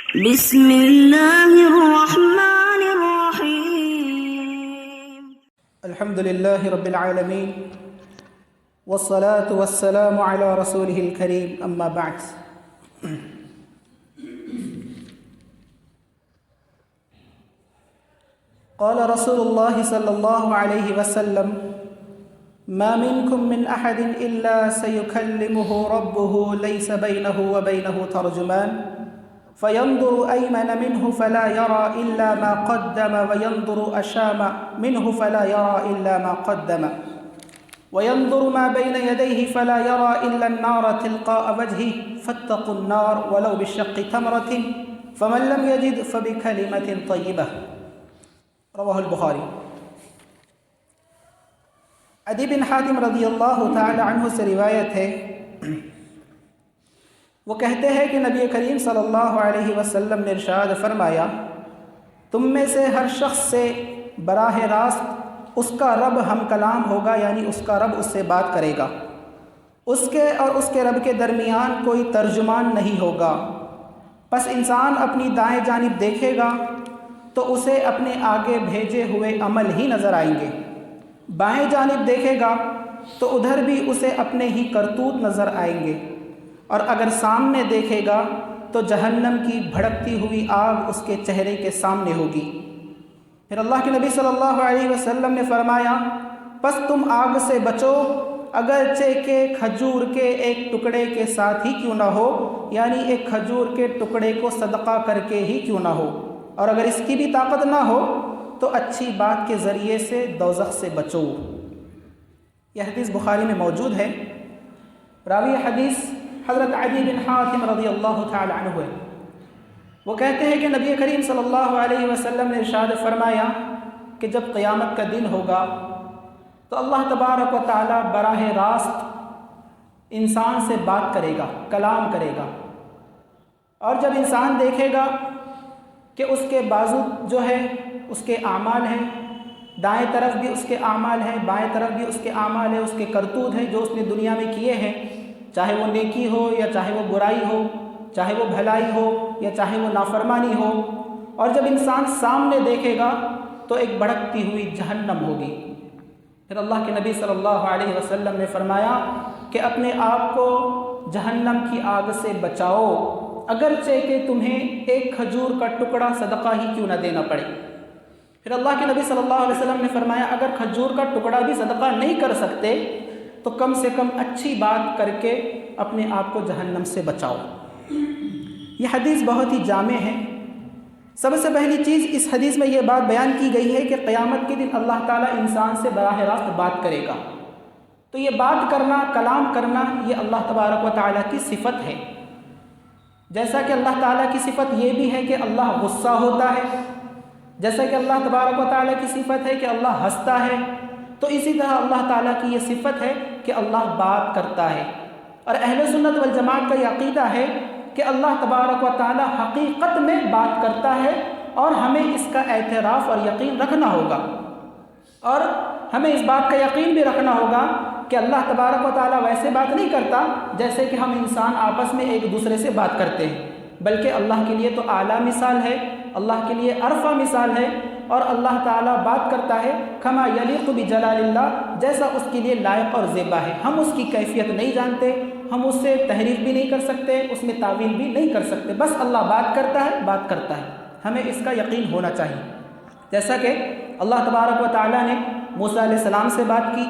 بسم اللہ الرحمن الرحیم الحمد للہ رب العالمین والصلاة والسلام على رسوله الكریم اما بعد قال رسول اللہ صلی اللہ علیہ وسلم ما منکم من احد الا سيكلمه ربه ليس بينه وبينه ترجمان فينظر أيمن منه فلا يرى إلا ما قدم وينظر أشام منه فلا يرى إلا ما قدم وينظر ما بين يديه فلا يرى إلا النار تلقاء وجهه فاتقوا النار ولو بالشق تمرة فمن لم يجد فبكلمة طيبة رواه البخاری۔ عدی بن حاتم رضی اللہ تعالی عنہ سے روایت ہے، وہ کہتے ہیں کہ نبی کریم صلی اللہ علیہ وسلم نے ارشاد فرمایا، تم میں سے ہر شخص سے براہ راست اس کا رب ہم کلام ہوگا، یعنی اس کا رب اس سے بات کرے گا، اس کے اور اس کے رب کے درمیان کوئی ترجمان نہیں ہوگا۔ پس انسان اپنی دائیں جانب دیکھے گا تو اسے اپنے آگے بھیجے ہوئے عمل ہی نظر آئیں گے، بائیں جانب دیکھے گا تو ادھر بھی اسے اپنے ہی کرتوت نظر آئیں گے، اور اگر سامنے دیکھے گا تو جہنم کی بھڑکتی ہوئی آگ اس کے چہرے کے سامنے ہوگی۔ پھر اللہ کے نبی صلی اللہ علیہ وسلم نے فرمایا، پس تم آگ سے بچو اگرچہ کہ کھجور کے ایک ٹکڑے کے ساتھ ہی کیوں نہ ہو، یعنی ایک کھجور کے ٹکڑے کو صدقہ کر کے ہی کیوں نہ ہو، اور اگر اس کی بھی طاقت نہ ہو تو اچھی بات کے ذریعے سے دوزخ سے بچو۔ یہ حدیث بخاری میں موجود ہے۔ راوی حدیث حضرت عدی بن حاتم رضی اللہ تعالی عنہ ہے۔ وہ کہتے ہیں کہ نبی کریم صلی اللہ علیہ وسلم نے ارشاد فرمایا کہ جب قیامت کا دن ہوگا تو اللہ تبارک و تعالی براہ راست انسان سے بات کرے گا، کلام کرے گا، اور جب انسان دیکھے گا کہ اس کے بازو جو ہے اس کے اعمال ہیں، دائیں طرف بھی اس کے اعمال ہیں، بائیں طرف بھی اس کے اعمال ہیں، اس کے کرتوت ہیں جو اس نے دنیا میں کیے ہیں، چاہے وہ نیکی ہو یا چاہے وہ برائی ہو، چاہے وہ بھلائی ہو یا چاہے وہ نافرمانی ہو، اور جب انسان سامنے دیکھے گا تو ایک بھڑکتی ہوئی جہنم ہوگی۔ پھر اللہ کے نبی صلی اللہ علیہ وسلم نے فرمایا کہ اپنے آپ کو جہنم کی آگ سے بچاؤ اگرچہ کہ تمہیں ایک کھجور کا ٹکڑا صدقہ ہی کیوں نہ دینا پڑے۔ پھر اللہ کے نبی صلی اللہ علیہ وسلم نے فرمایا اگر کھجور کا ٹکڑا بھی صدقہ نہیں کر سکتے تو کم سے کم اچھی بات کر کے اپنے آپ کو جہنم سے بچاؤ۔ یہ حدیث بہت ہی جامع ہے۔ سب سے پہلی چیز اس حدیث میں یہ بات بیان کی گئی ہے کہ قیامت کے دن اللہ تعالیٰ انسان سے براہ راست بات کرے گا، تو یہ بات کرنا، کلام کرنا، یہ اللہ تبارک و تعالیٰ کی صفت ہے۔ جیسا کہ اللہ تعالیٰ کی صفت یہ بھی ہے کہ اللہ غصہ ہوتا ہے، جیسا کہ اللہ تبارک و تعالیٰ کی صفت ہے کہ اللہ ہنستا ہے، تو اسی طرح اللہ تعالیٰ کی یہ صفت ہے کہ اللہ بات کرتا ہے۔ اور اہل سنت والجماعت کا یہ عقیدہ ہے کہ اللہ تبارک و تعالیٰ حقیقت میں بات کرتا ہے، اور ہمیں اس کا اعتراف اور یقین رکھنا ہوگا، اور ہمیں اس بات کا یقین بھی رکھنا ہوگا کہ اللہ تبارک و تعالیٰ ویسے بات نہیں کرتا جیسے کہ ہم انسان آپس میں ایک دوسرے سے بات کرتے ہیں، بلکہ اللہ کے لیے تو اعلیٰ مثال ہے، اللہ کے لیے ارفع مثال ہے، اور اللہ تعالیٰ بات کرتا ہے کما یلیق بجلال اللہ، جیسا اس کے لیے لائق اور زیبا ہے۔ ہم اس کی کیفیت نہیں جانتے، ہم اس سے تحریف بھی نہیں کر سکتے، اس میں تعویل بھی نہیں کر سکتے، بس اللہ بات کرتا ہے، بات کرتا ہے، ہمیں اس کا یقین ہونا چاہیے۔ جیسا کہ اللہ تبارک و تعالیٰ نے موسیٰ علیہ السلام سے بات کی،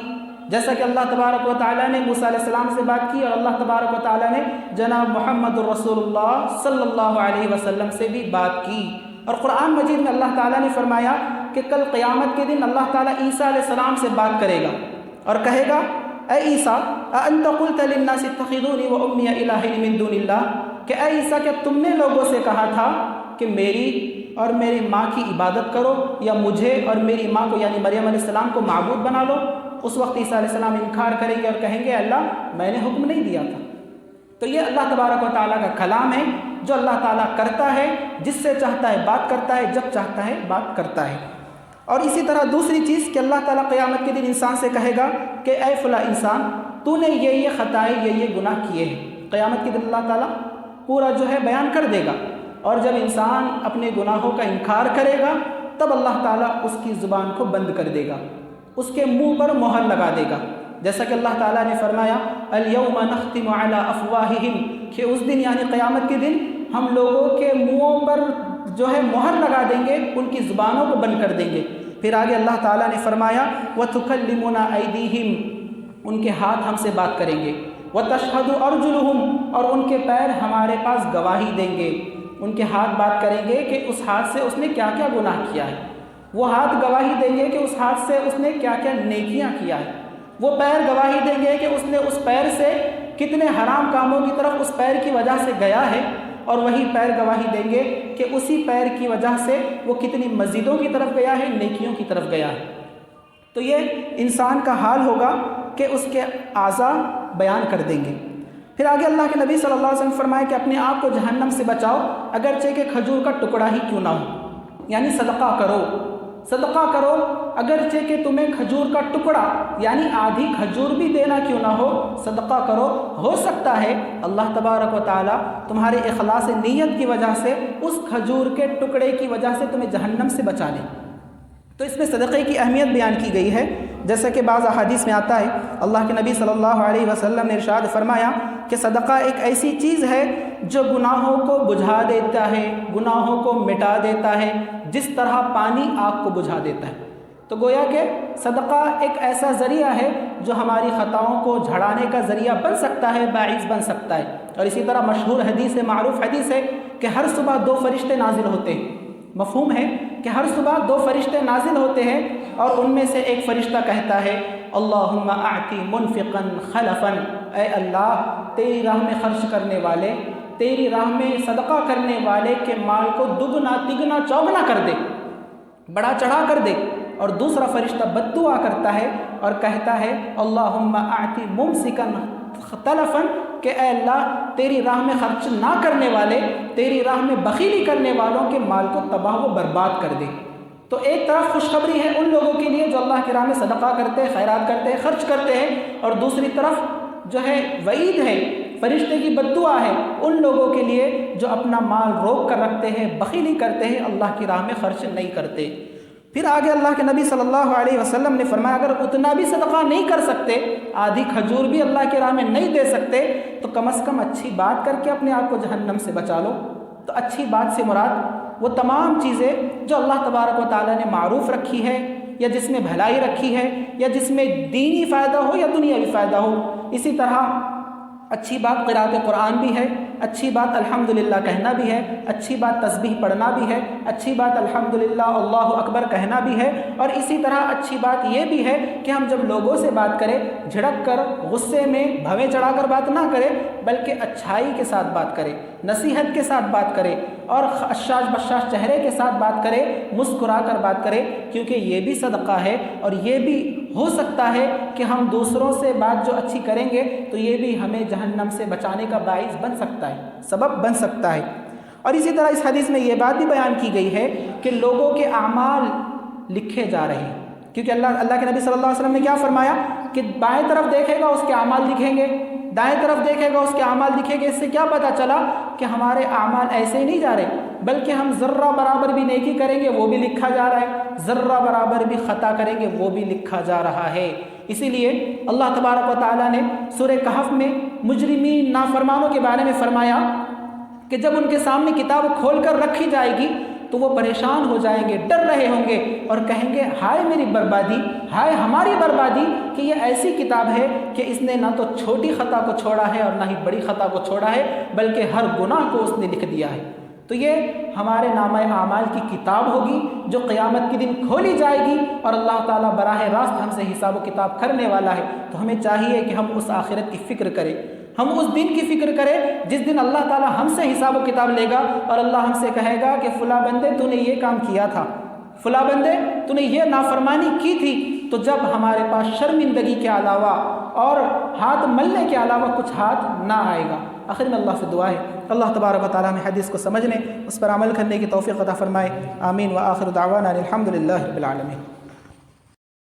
جیسا کہ اللہ تبارک و تعالیٰ نے موسیٰ علیہ السلام سے بات کی، اور اللہ تبارک و تعالیٰ نے جناب محمد الرسول اللہ صلی اللہ علیہ وسلم سے بھی بات کی۔ اور قرآن مجید میں اللہ تعالیٰ نے فرمایا کہ کل قیامت کے دن اللہ تعالیٰ عیسیٰ علیہ السلام سے بات کرے گا اور کہے گا، اے عیسیٰ اَأَنْتَ قُلْتَ لِلنَّاسِ اتَّخِذُونِي وَأُمِّيَ إِلَٰهَيْنِ مِن دُونِ اللَّهِ، کہ اے عیسیٰ کیا تم نے لوگوں سے کہا تھا کہ میری اور میری ماں کی عبادت کرو، یا مجھے اور میری ماں کو یعنی مریم علیہ السلام کو معبود بنا لو؟ اس وقت عیسیٰ علیہ السلام انکار کریں گے اور کہیں گے اللہ میں نے حکم نہیں دیا تھا۔ تو یہ اللہ تبارک و تعالیٰ کا کلام ہے جو اللہ تعالیٰ کرتا ہے، جس سے چاہتا ہے بات کرتا ہے، جب چاہتا ہے بات کرتا ہے۔ اور اسی طرح دوسری چیز کہ اللہ تعالیٰ قیامت کے دن انسان سے کہے گا کہ اے فلاں انسان تو نے یہ خطائیں، یہ گناہ کیے ہیں۔ قیامت کے دن اللہ تعالیٰ پورا جو ہے بیان کر دے گا اور جب انسان اپنے گناہوں کا انکار کرے گا تب اللہ تعالیٰ اس کی زبان کو بند کر دے گا، اس کے منہ پر مہر لگا دے گا، جیسا کہ اللہ تعالیٰ نے فرمایا الیوم نختم علی افواہہم، کہ اس دن یعنی قیامت کے دن ہم لوگوں کے منہوں پر جو ہے مہر لگا دیں گے، ان کی زبانوں کو بند کر دیں گے۔ پھر آگے اللہ تعالیٰ نے فرمایا وَتُكَلِّمُنَا أَيْدِيهِمْ، ان کے ہاتھ ہم سے بات کریں گے، وَتَشْهَدُ أَرْجُلُهُمْ، اور ان کے پیر ہمارے پاس گواہی دیں گے، ان کے ہاتھ بات کریں گے کہ اس ہاتھ سے اس نے کیا کیا گناہ کیا ہے، وہ ہاتھ گواہی دیں گے کہ اس ہاتھ سے اس نے کیا کیا نیکیاں کیا ہے، وہ پیر گواہی دیں گے کہ اس نے اس پیر سے کتنے حرام کاموں کی طرف اس پیر کی وجہ سے گیا ہے، اور وہی پیر گواہی دیں گے کہ اسی پیر کی وجہ سے وہ کتنی مسجدوں کی طرف گیا ہے، نیکیوں کی طرف گیا ہے۔ تو یہ انسان کا حال ہوگا کہ اس کے اعضاء بیان کر دیں گے۔ پھر آگے اللہ کے نبی صلی اللہ علیہ وسلم فرمائے کہ اپنے آپ کو جہنم سے بچاؤ اگرچہ کہ کھجور کا ٹکڑا ہی کیوں نہ ہو، یعنی صدقہ کرو، صدقہ کرو اگرچہ کہ تمہیں کھجور کا ٹکڑا یعنی آدھی کھجور بھی دینا کیوں نہ ہو، صدقہ کرو، ہو سکتا ہے اللہ تبارک و تعالی تمہارے اخلاص نیت کی وجہ سے اس کھجور کے ٹکڑے کی وجہ سے تمہیں جہنم سے بچا لے۔ تو اس میں صدقے کی اہمیت بیان کی گئی ہے، جیسا کہ بعض احادیث میں آتا ہے اللہ کے نبی صلی اللہ علیہ وسلم نے ارشاد فرمایا کہ صدقہ ایک ایسی چیز ہے جو گناہوں کو بجھا دیتا ہے، گناہوں کو مٹا دیتا ہے، جس طرح پانی آگ کو بجھا دیتا ہے۔ تو گویا کہ صدقہ ایک ایسا ذریعہ ہے جو ہماری خطاؤں کو جھڑانے کا ذریعہ بن سکتا ہے، باعث بن سکتا ہے۔ اور اسی طرح مشہور حدیث ہے، معروف حدیث ہے کہ ہر صبح 2 فرشتے نازل ہوتے ہیں۔ مفہوم ہے کہ ہر صبح 2 فرشتے نازل ہوتے ہیں اور ان میں سے ایک فرشتہ کہتا ہے اللہم اعطی منفقا خلفا، اے اللہ تیری راہ میں خرچ کرنے والے، تیری راہ میں صدقہ کرنے والے کے مال کو دگنا تگنا چوگنا کر دے، بڑا چڑھا کر دے۔ اور دوسرا فرشتہ بد دعا کرتا ہے اور کہتا ہے اللہم اعطی ممسکا تلفا، کہ اے اللہ تیری راہ میں خرچ نہ کرنے والے، تیری راہ میں بخیلی کرنے والوں کے مال کو تباہ و برباد کر دے۔ تو ایک طرف خوشخبری ہے ان لوگوں کے لیے جو اللہ کی راہ میں صدقہ کرتے ہیں، خیرات کرتے ہیں، خرچ کرتے ہیں، اور دوسری طرف جو ہے وعید ہے، فرشتے کی بد دعا ہے ان لوگوں کے لیے جو اپنا مال روک کر رکھتے ہیں، بخیلی کرتے ہیں، اللہ کی راہ میں خرچ نہیں کرتے۔ پھر آگے اللہ کے نبی صلی اللہ علیہ وسلم نے فرمایا اگر اتنا بھی صدقہ نہیں کر سکتے، آدھی کھجور بھی اللہ کی راہ میں نہیں دے سکتے، تو کم از کم اچھی بات کر کے اپنے آپ کو جہنم سے بچا لو۔ تو اچھی بات سے مراد وہ تمام چیزیں جو اللہ تبارک و تعالیٰ نے معروف رکھی ہے، یا جس میں بھلائی رکھی ہے، یا جس میں دینی فائدہ ہو یا دنیاوی فائدہ ہو۔ اسی طرح اچھی بات قرأت قرآن بھی ہے، اچھی بات الحمدللہ کہنا بھی ہے، اچھی بات تسبیح پڑھنا بھی ہے، اچھی بات الحمدللہ اللہ اکبر کہنا بھی ہے، اور اسی طرح اچھی بات یہ بھی ہے کہ ہم جب لوگوں سے بات کریں جھڑک کر، غصے میں بھویں چڑھا کر بات نہ کریں، بلکہ اچھائی کے ساتھ بات کریں، نصیحت کے ساتھ بات کریں، اور اشاش بشاش چہرے کے ساتھ بات کریں، مسکرا کر بات کریں، کیونکہ یہ بھی صدقہ ہے، اور یہ بھی ہو سکتا ہے کہ ہم دوسروں سے بات جو اچھی کریں گے تو یہ بھی ہمیں جہنم سے بچانے کا باعث بن سکتا ہے، سبب بن سکتا ہے۔ اور اسی طرح اس حدیث میں یہ بات بھی بیان کی گئی ہے کہ لوگوں کے اعمال لکھے جا رہے ہیں، کیونکہ اللہ کے نبی صلی اللہ علیہ وسلم نے کیا فرمایا کہ بائیں طرف دیکھے گا اس کے اعمال دکھیں گے، دائیں طرف دیکھے گا اس کے اعمال دکھیں گے۔ اس سے کیا پتہ چلا کہ ہمارے اعمال ایسے ہی نہیں جا رہے، بلکہ ہم ذرہ برابر بھی نیکی کریں گے وہ بھی لکھا جا رہا ہے، ذرہ برابر بھی خطا کریں گے وہ بھی لکھا جا رہا ہے۔ اسی لیے اللہ تبارک و تعالیٰ نے سورہ کہف میں مجرمین نافرمانوں کے بارے میں فرمایا کہ جب ان کے سامنے کتاب کھول کر رکھی جائے گی تو وہ پریشان ہو جائیں گے، ڈر رہے ہوں گے، اور کہیں گے ہائے میری بربادی، ہائے ہماری بربادی کہ یہ ایسی کتاب ہے کہ اس نے نہ تو چھوٹی خطا کو چھوڑا ہے اور نہ ہی بڑی خطا کو چھوڑا ہے، بلکہ ہر گناہ کو اس نے لکھ دیا ہے۔ تو یہ ہمارے نامہ اعمال کی کتاب ہوگی جو قیامت کے دن کھولی جائے گی، اور اللہ تعالیٰ براہ راست ہم سے حساب و کتاب کرنے والا ہے۔ تو ہمیں چاہیے کہ ہم اس آخرت کی فکر کریں، ہم اس دن کی فکر کریں جس دن اللہ تعالیٰ ہم سے حساب و کتاب لے گا، اور اللہ ہم سے کہے گا کہ فلاں بندے تو نے یہ کام کیا تھا، فلاں بندے تو نے یہ نافرمانی کی تھی۔ تو جب ہمارے پاس شرمندگی کے علاوہ اور ہاتھ ملنے کے علاوہ کچھ ہاتھ نہ آئے گا۔ آخر میں اللہ سے دعا ہے اللہ تبارک و تعالیٰ ہمیں حدیث کو سمجھنے، اس پر عمل کرنے کی توفیق عطا فرمائے۔ آمین۔ وآخر دعوانا الحمدللہ رب العالمین۔